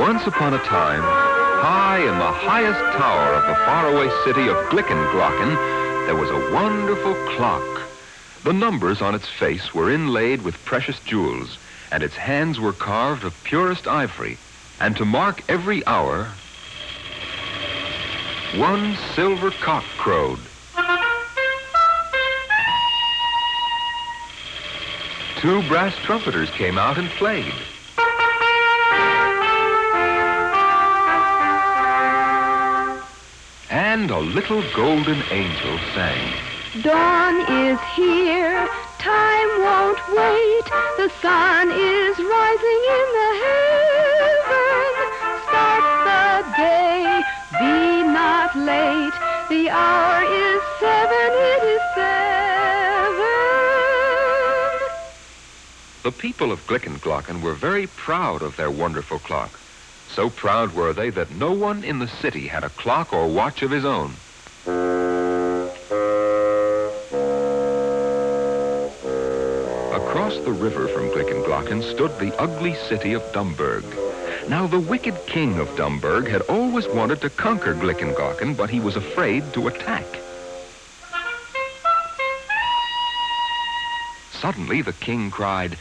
Once upon a time, high in the highest tower of the faraway city of Glickenglocken, there was a wonderful clock. The numbers on its face were inlaid with precious jewels, and its hands were carved of purest ivory. And to mark every hour, one silver cock crowed. Two brass trumpeters came out and played. And a little golden angel sang. Dawn is here, time won't wait, the sun is rising in the heaven. Start the day, be not late, the hour is 7, it is 7. The people of Glickenglocken were very proud of their wonderful clock. So proud were they that no one in the city had a clock or watch of his own. Across the river from Glickenglocken stood the ugly city of Dumburg. Now the wicked king of Dumburg had always wanted to conquer Glickenglocken, but he was afraid to attack. Suddenly the king cried,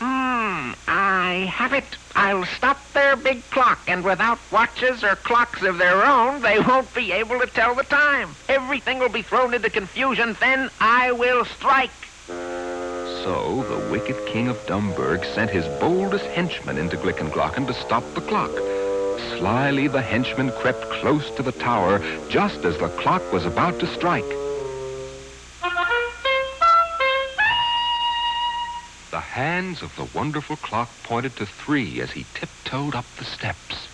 I have it. I'll stop their big clock, and without watches or clocks of their own, they won't be able to tell the time. Everything will be thrown into confusion, then I will strike. So the wicked king of Dumburg sent his boldest henchman into Glickenglocken to stop the clock. Slyly the henchman crept close to the tower just as the clock was about to strike. The hands of the wonderful clock pointed to 3 as he tiptoed up the steps.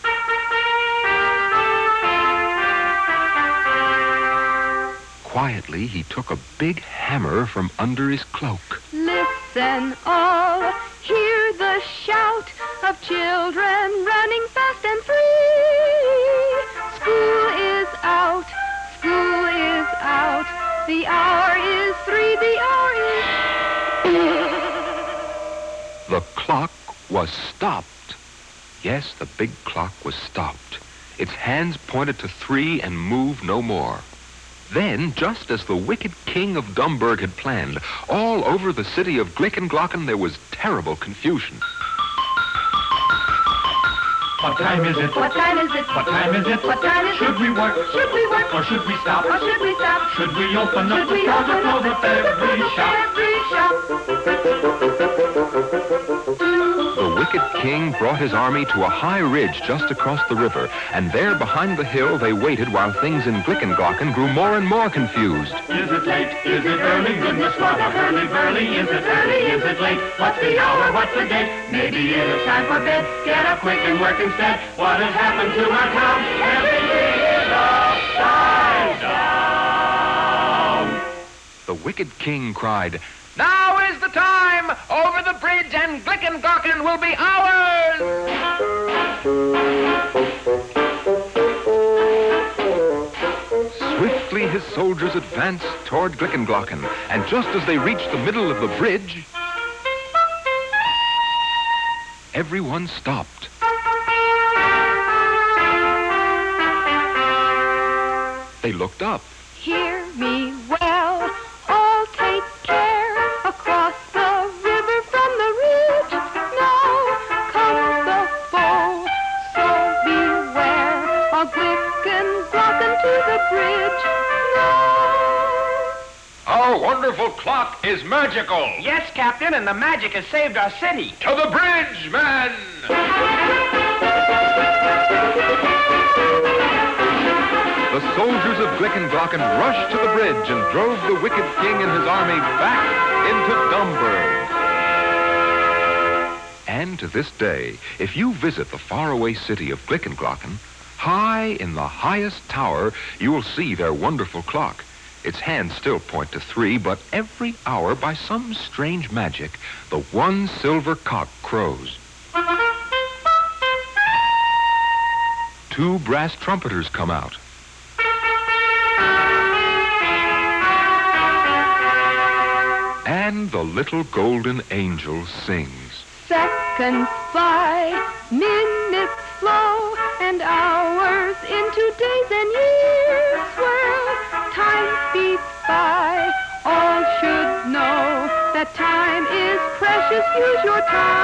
Quietly, he took a big hammer from under his cloak. Listen all, hear the shout of children running fast and free. School is out, school is out, the hour is 3, the hour is... The clock was stopped. Yes, the big clock was stopped. Its hands pointed to 3 and moved no more. Then, just as the wicked king of Dumburg had planned, all over the city of Glickenglocken there was terrible confusion. What time is it? What time is it? What time is it? What time is it? Should we work? Should we work? Or should we stop? Or should we stop? Should we open up the Should we door to open close up up every shop? Every shop. The wicked king brought his army to a high ridge just across the river, and there behind the hill they waited while things in Glickenglocken grew more and more confused. Is it late? Is it early? Goodness, what a hurly-burly. Is it early? Is it late? What's the hour? What's the date? Maybe it is time for bed. Get up quick and work instead. What has happened to our town? Everything is upside down. The wicked king cried, Now is the time! Over the bridge, and Glickenglocken will be ours! Swiftly his soldiers advanced toward Glickenglocken, and just as they reached the middle of the bridge, everyone stopped. They looked up. Hear me well, all take care, across the river from the ridge. Now comes the foe, so beware, a Glickenglocken to the bridge. Now. Our wonderful clock is magical. Yes, Captain, and the magic has saved our city. To the bridge, men! The soldiers of Glickenglocken rushed to the bridge and drove the wicked king and his army back into Dumburg. And to this day, if you visit the faraway city of Glickenglocken, high in the highest tower, you will see their wonderful clock. Its hands still point to 3, but every hour, by some strange magic, the one silver cock crows. 2 brass trumpeters come out. And the little golden angel sings. Seconds fly, minutes flow, and hours into days and years swirl. Time speeds by, all should know that time is precious. Use your time